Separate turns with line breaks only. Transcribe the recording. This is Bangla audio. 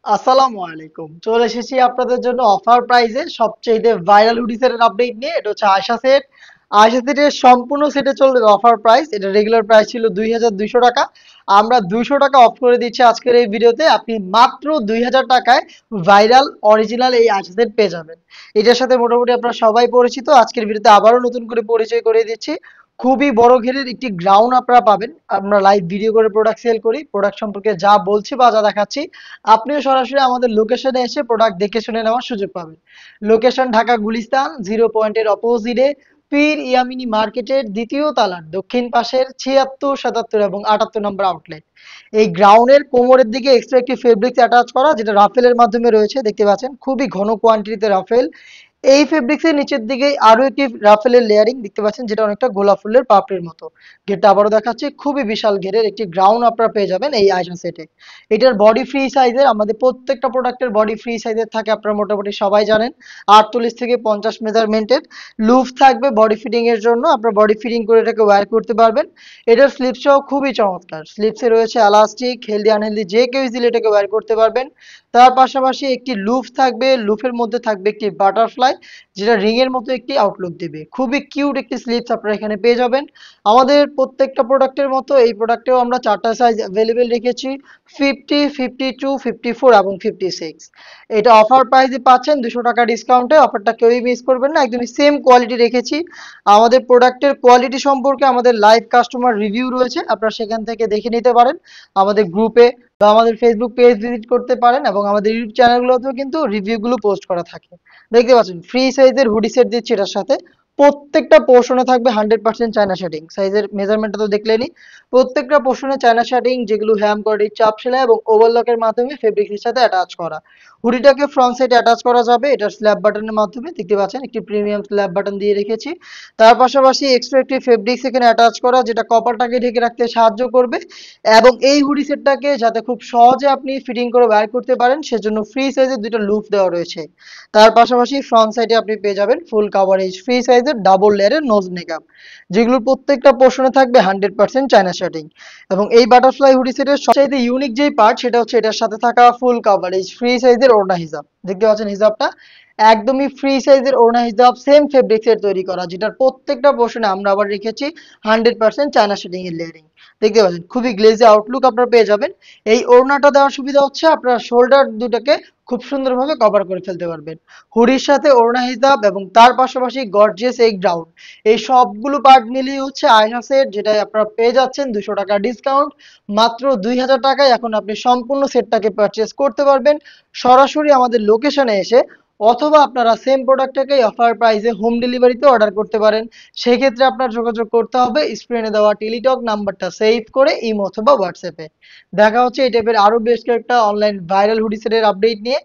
আসসালামু আলাইকুম। চলে এসেছি আপনাদের জন্য অফার প্রাইজে সবচাইতে ভাইরাল হুডি সেটের আপডেট নিয়ে। এটা হচ্ছে আয়শা সেট। আয়শা সেটের সম্পূর্ণ সেটে চলবে অফার প্রাইস। এটা রেগুলার প্রাইস ছিল ২,২০০ টাকা। আমরা ২০০ টাকা অফ করে দিচ্ছি আজকের এই ভিডিওতে। আপনি মাত্র ২,০০০ টাকায় ভাইরাল অরিজিনাল এই আয়শা সেট পেয়ে যাবেন। এটার সাথে মোটামুটি আপনারা সবাই পরিচিত। আজকের ভিডিওতে আবারও নতুন করে পরিচয় করিয়ে দিচ্ছি। খুবই বড় ঘেরের একটি গ্রাউন্ড আপনারা পাবেন। আমরা লাইভ ভিডিও করে প্রোডাক্ট সেল করি। প্রোডাক্ট সম্পর্কে যা বলছি বা যা দেখাচ্ছি আপনিও সরাসরি আমাদের লোকেশনে এসে প্রোডাক্ট দেখে শুনে নেওয়ার সুযোগ পাবেন। লোকেশন ঢাকা গুলিস্তান 0 পয়েন্টের অপোজিটে পীর ইয়ামিনী মার্কেটের দ্বিতীয় তালার দক্ষিণ পাশের ৭৬, ৭৭ এবং ৭৮ নম্বর আউটলেট। এই গ্রাউন্ডের কোমরের দিকে এক্সট্রা একটি ফেব্রিক্স অ্যাটাচ করা, যেটা রাফেলের মাধ্যমে রয়েছে, দেখতে পাচ্ছেন খুবই ঘন কোয়ান্টিটিতে রাফেল। এই ফেব্রিক্সের নিচের দিকে আরো একটি রাফেলের লেয়ারিং দেখতে পাচ্ছেন, যেটা অনেকটা গোলাপ ফুলের পাপড়ির মতো। ঘেরটা আবারও দেখাচ্ছি, খুবই বিশাল ঘেরের একটি গ্রাউন্ড আপনারা পেয়ে যাবেন এই আইসন সেটে। এটার বডি ফ্রি সাইজের, আমাদের প্রত্যেকটা প্রোডাক্টের বডি ফ্রি সাইজের থাকে, আপনারা মোটামুটি সবাই জানেন। ৪৮ থেকে ৫০ মেজারমেন্টের লুফ থাকবে বডি ফিটিং এর জন্য, আপনারা বডি ফিটিং করে এটাকে ওয়্যার করতে পারবেন। এটার স্লিপসটাও খুবই চমৎকার। স্লিপসে রয়েছে এলাস্টিক, হেলদি আনহেলদি যে কেউ ইজিলি এটাকে ওয়্যার করতে পারবেন। তার পাশাপাশি একটি লুফ থাকবে, লুফের মধ্যে থাকবে একটি বাটারফ্লাই, যেটা রিং এর মতো একটি আউটলুক দিবে। খুবই কিউট একটি স্লিপস আপনারা এখানে পেয়ে যাবেন। আমাদের প্রত্যেকটা প্রোডাক্টের মতো এই প্রোডাক্টেও আমরা 4টা সাইজ অ্যাভেলেবেল রেখেছি, 50, 52, 54 এবং 56। এটা অফার প্রাইসে পাচ্ছেন 200 টাকা ডিসকাউন্টে। অফারটা কেউই মিস করবেন না, একদমই সেম কোয়ালিটি রেখেছি। আমাদের প্রোডাক্টের কোয়ালিটি সম্পর্কে আমাদের লাইভ কাস্টমার রিভিউ রয়েছে, আপনারা সেখান থেকে দেখে নিতে পারেন। আমাদের গ্রুপে বা আমাদের ফেসবুক পেজ ভিজিট করতে পারেন, এবং আমাদের ইউটিউব চ্যানেলগুলোতেও কিন্তু রিভিউগুলো পোস্ট করা থাকে। দেখতে পাচ্ছেন ফ্রি সাইজের হুডি সেট দিচ্ছি এটার সাথে। প্রত্যেকটা পোর্শনে থাকবে 100% চায়না শেডিং। সাইজের মেজারমেন্টটা তো দেখলেনই। প্রত্যেকটা পোর্শনে চায়না শেডিং, যেগুলো হ্যাম কোয়ালিটি চাপ সেলাই এবং ওভারলকের মাধ্যমে ফেব্রিক্সের সাথে অ্যাটাচ করা। হুডিটাকে ফ্রন্ট সাইডে অ্যাটাচ করা যাবে এটার স্ল্যাব বাটনের মাধ্যমে, দেখতে পাচ্ছেন একটি প্রিমিয়াম স্ল্যাব বাটন দিয়ে রেখেছি। তার পাশাপাশি এক্সট্রা একটি ফেব্রিক্স এখানে অ্যাটাচ করা, যেটা কপারটাকে ঢেকে রাখতে সাহায্য করবে। এবং এই হুডি সেটটাকে যাতে খুব সহজে আপনি ফিটিং করে বের করতে পারেন, সেজন্য ফ্রি সাইজের দুটো লুপ দেওয়া রয়েছে। তার পাশাপাশি ফ্রন্ট সাইডে আপনি পেয়ে যাবেন ফুল কাভারেজ ফ্রি সাইজের ডাবল লেয়ারের নোজ মেকআপ, যেগুলোর প্রত্যেকটা পোর্শনে থাকবে 100% চায়না শার্টিং। এবং এই বাটারফ্লাই হুডি সেটের সবচাইতে ইউনিক যেই পার্ট, সেটা হচ্ছে এটার সাথে থাকা ফুল কাভারেজ ফ্রি সাইজের ওড়না হিজাব। দেখতে পাচ্ছেন হিজাবটা একদমই ফ্রি সাইজের ওড়না হিজাব, সেম ফেব্রিক্সের তৈরি করা, যেটার প্রত্যেকটা পোর্শনে আমরা আবার রেখেছি 100% চায়না শার্টিং এর লেয়ারিং। দেখতে পাচ্ছেন খুবই গ্লেজি আউটলুক আপনারা পেয়ে যাবেন। এই ওড়নাটা দেওয়ার সুবিধা হচ্ছে আপনার শোল্ডার দুটাকে খুব সুন্দরভাবে কভার করে ফেলতে পারবেন। হুডির সাথে ওড়না হিজাব এবং তার পাশাপাশি গর্জিয়াস এই গ্রাউন্ড, এই সবগুলো পার্ট মিলিয়ে হচ্ছে আয়না সেট, যেটা আপনারা পেয়ে যাচ্ছেন 200 টাকা ডিসকাউন্ট। মাত্র 2,000 টাকায় এখন আপনি সম্পূর্ণ সেটটাকে পারচেস করতে পারবেন সরাসরি আমাদের লোকেশনে এসে, অথবা আপনারা সেম প্রোডাক্টটাকে অফার প্রাইসে হোম ডেলিভারিতে অর্ডার করতে পারেন। সেক্ষেত্রে আপনার যোগাযোগ করতে হবে স্ক্রিনে দেওয়া টেলিটক নাম্বারটা সেভ করে ইমো অথবা হোয়াটসঅ্যাপে। দেখা হচ্ছে এই টাইপের আরো বেশ কয়েকটা অনলাইন ভাইরাল হুডি সেটের আপডেট নিয়ে।